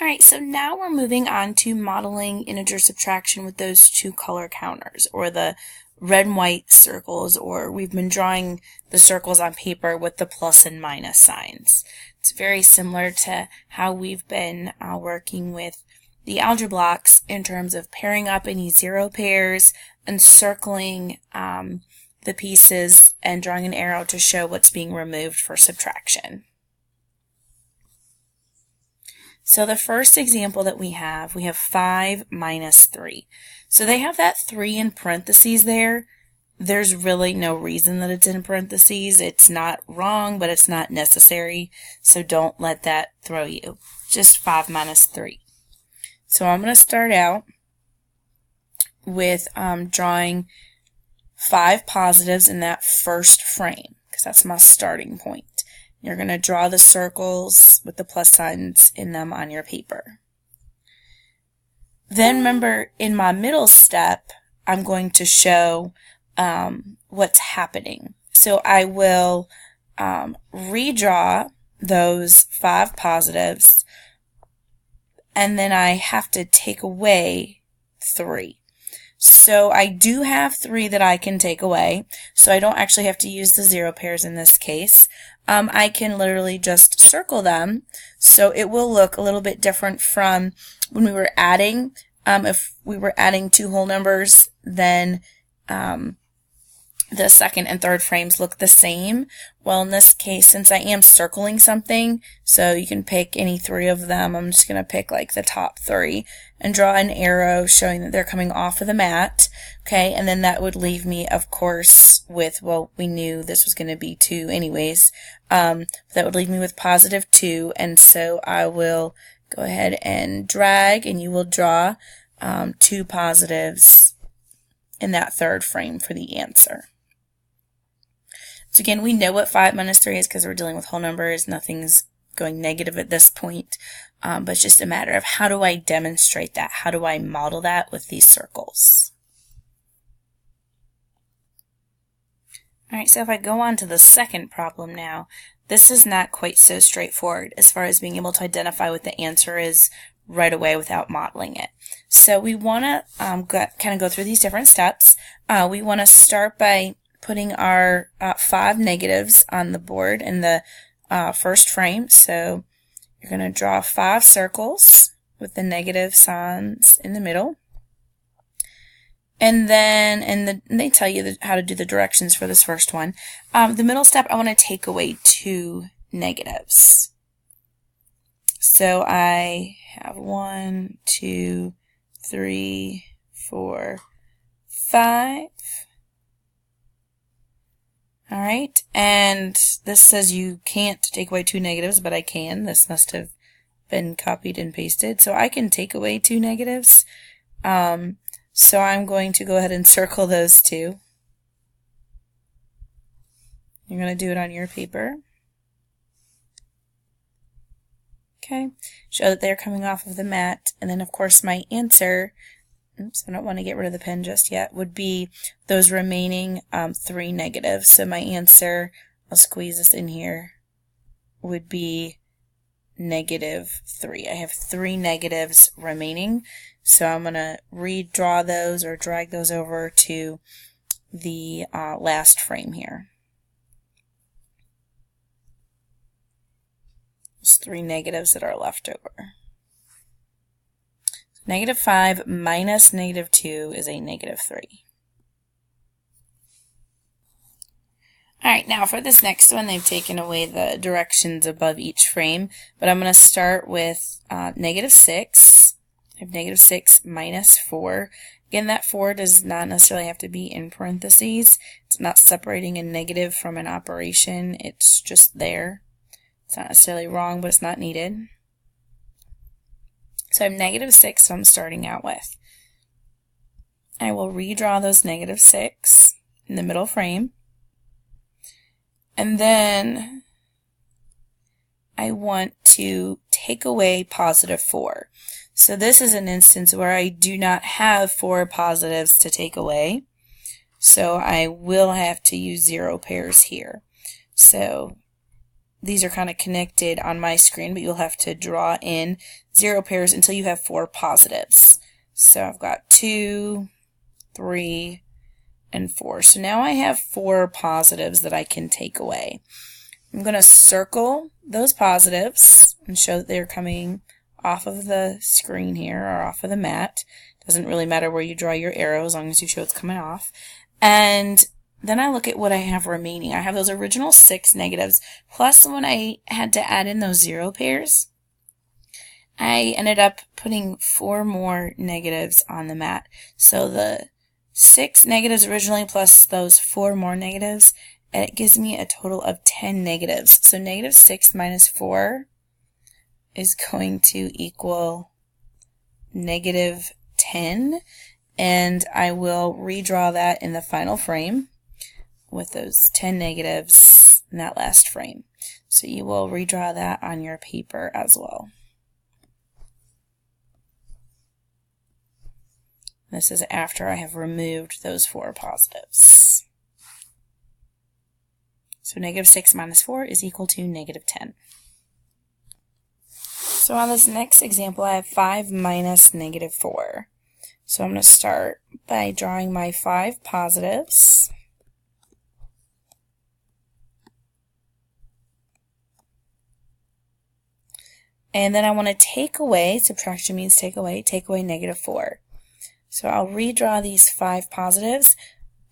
All right, so now we're moving on to modeling integer subtraction with those two color counters, or the red and white circles, or we've been drawing the circles on paper with the plus and minus signs. It's very similar to how we've been working with the algebra blocks in terms of pairing up any zero pairs and circling the pieces and drawing an arrow to show what's being removed for subtraction. So the first example that we have 5 minus 3. So they have that 3 in parentheses there. There's really no reason that it's in parentheses. It's not wrong, but it's not necessary. So don't let that throw you. Just 5 minus 3. So I'm going to start out with drawing 5 positives in that first frame, because that's my starting point. You're going to draw the circles with the plus signs in them on your paper. Then remember, in my middle step, I'm going to show what's happening. So I will redraw those 5 positives, and then I have to take away 3. So I do have 3 that I can take away, so I don't actually have to use the zero pairs in this case. I can literally just circle them, so it will look a little bit different from when we were adding. If we were adding 2 whole numbers, then the second and third frames look the same. Well, in this case, since I am circling something, so you can pick any 3 of them, I'm just going to pick like the top 3 and draw an arrow showing that they're coming off of the mat. Okay, and then that would leave me, of course, with, well, we knew this was going to be 2 anyways. That would leave me with positive 2, and so I will go ahead and drag, and you will draw 2 positives in that third frame for the answer. So again, we know what 5 minus 3 is because we're dealing with whole numbers. Nothing's going negative at this point, but it's just a matter of how do I demonstrate that? How do I model that with these circles? All right, so if I go on to the second problem now, this is not quite so straightforward as far as being able to identify what the answer is right away without modeling it. So we want to kind of go through these different steps. We want to start by putting our 5 negatives on the board in the first frame. So you're going to draw 5 circles with the negative signs in the middle. And then, and they tell you how to do the directions for this first one. The middle step, I want to take away 2 negatives. So I have 1, 2, 3, 4, 5. All right, and this says you can't take away 2 negatives, but I can. This must have been copied and pasted. So I can take away 2 negatives. So I'm going to go ahead and circle those 2. You're going to do it on your paper. Okay, show that they're coming off of the mat, and then of course my answer, oops, I don't want to get rid of the pen just yet, would be those remaining 3 negatives. So my answer, I'll squeeze this in here, would be -3. I have 3 negatives remaining, so I'm going to redraw those or drag those over to the last frame here. There's 3 negatives that are left over. -5 minus -2 is a -3. Alright, now for this next one, they've taken away the directions above each frame, but I'm going to start with -6. I have -6 minus 4. Again, that 4 does not necessarily have to be in parentheses. It's not separating a negative from an operation. It's just there. It's not necessarily wrong, but it's not needed. So I'm -6, so I'm starting out with. I will redraw those -6 in the middle frame. And then I want to take away +4. So this is an instance where I do not have 4 positives to take away. So I will have to use zero pairs here. So these are kind of connected on my screen, but you'll have to draw in 0 pairs until you have 4 positives. So I've got 2, 3, and 4. So now I have 4 positives that I can take away. I'm going to circle those positives and show that they're coming off of the screen here, or off of the mat. Doesn't really matter where you draw your arrow as long as you show it's coming off. And then I look at what I have remaining. I have those original 6 negatives, plus when I had to add in those 0 pairs, I ended up putting 4 more negatives on the mat. So the 6 negatives originally plus those 4 more negatives, it gives me a total of 10 negatives. So negative 6 minus 4 is going to equal negative 10, and I will redraw that in the final frame with those 10 negatives in that last frame. So you will redraw that on your paper as well. This is after I have removed those 4 positives. So negative 6 minus 4 is equal to negative 10. So on this next example, I have 5 minus negative 4. So I'm going to start by drawing my 5 positives. And then I want to take away, subtraction means take away negative 4. So I'll redraw these 5 positives,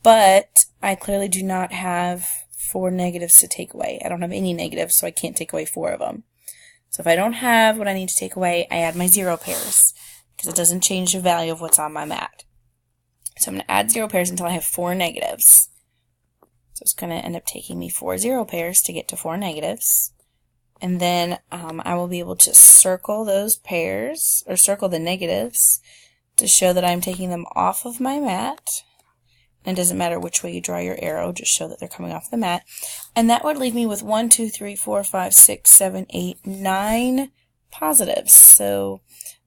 but I clearly do not have 4 negatives to take away. I don't have any negatives, so I can't take away 4 of them. So if I don't have what I need to take away, I add my 0 pairs, because it doesn't change the value of what's on my mat. So I'm going to add 0 pairs until I have 4 negatives. So it's going to end up taking me 4 0 pairs to get to 4 negatives. And then I will be able to circle those pairs, or circle the negatives, to show that I'm taking them off of my mat. And it doesn't matter which way you draw your arrow, just show that they're coming off the mat. And that would leave me with 1, 2, 3, 4, 5, 6, 7, 8, 9 positives. So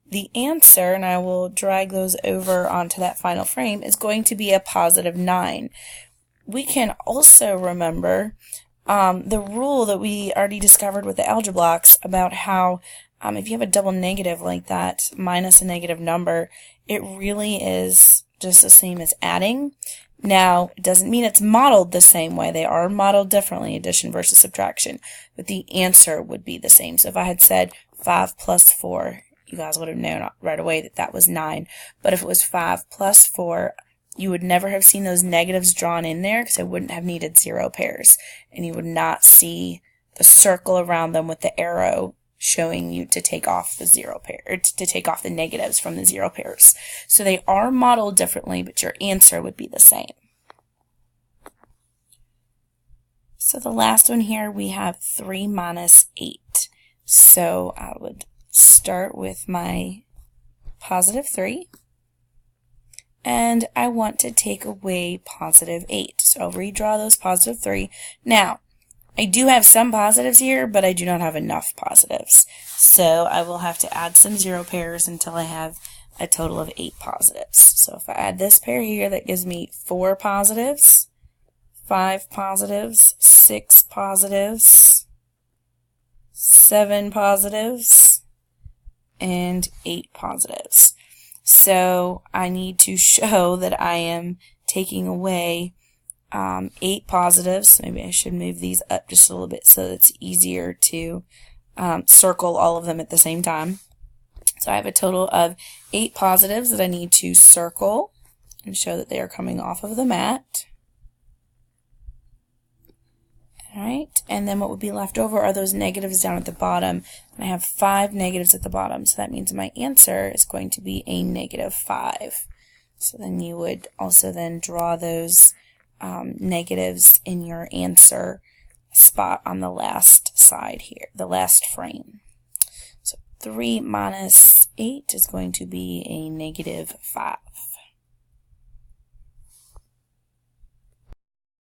the answer, and I will drag those over onto that final frame, is going to be a positive 9. We can also remember the rule that we already discovered with the algebra blocks about how if you have a double negative like that, minus a negative number, it really is just the same as adding. Now, it doesn't mean it's modeled the same way. They are modeled differently, addition versus subtraction, but the answer would be the same. So if I had said 5 plus 4, you guys would have known right away that that was 9. But if it was 5 plus 4, you would never have seen those negatives drawn in there because I wouldn't have needed 0 pairs. And you would not see the circle around them with the arrow showing you to take off the 0 pair, or to take off the negatives from the 0 pairs. So they are modeled differently, but your answer would be the same. So the last one here, we have 3 minus 8. So I would start with my positive 3. And I want to take away positive 8. So I'll redraw those positive 3. Now, I do have some positives here, but I do not have enough positives. So I will have to add some 0 pairs until I have a total of 8 positives. So if I add this pair here, that gives me 4 positives, 5 positives, 6 positives, 7 positives, and 8 positives. So I need to show that I am taking away 8 positives. So maybe I should move these up just a little bit so that it's easier to circle all of them at the same time. So I have a total of 8 positives that I need to circle and show that they are coming off of the mat. Alright, and then what would be left over are those negatives down at the bottom. And I have 5 negatives at the bottom, so that means my answer is going to be a negative 5. So then you would also then draw those negatives in your answer spot on the last side here, the last frame. So 3 minus 8 is going to be a negative 5.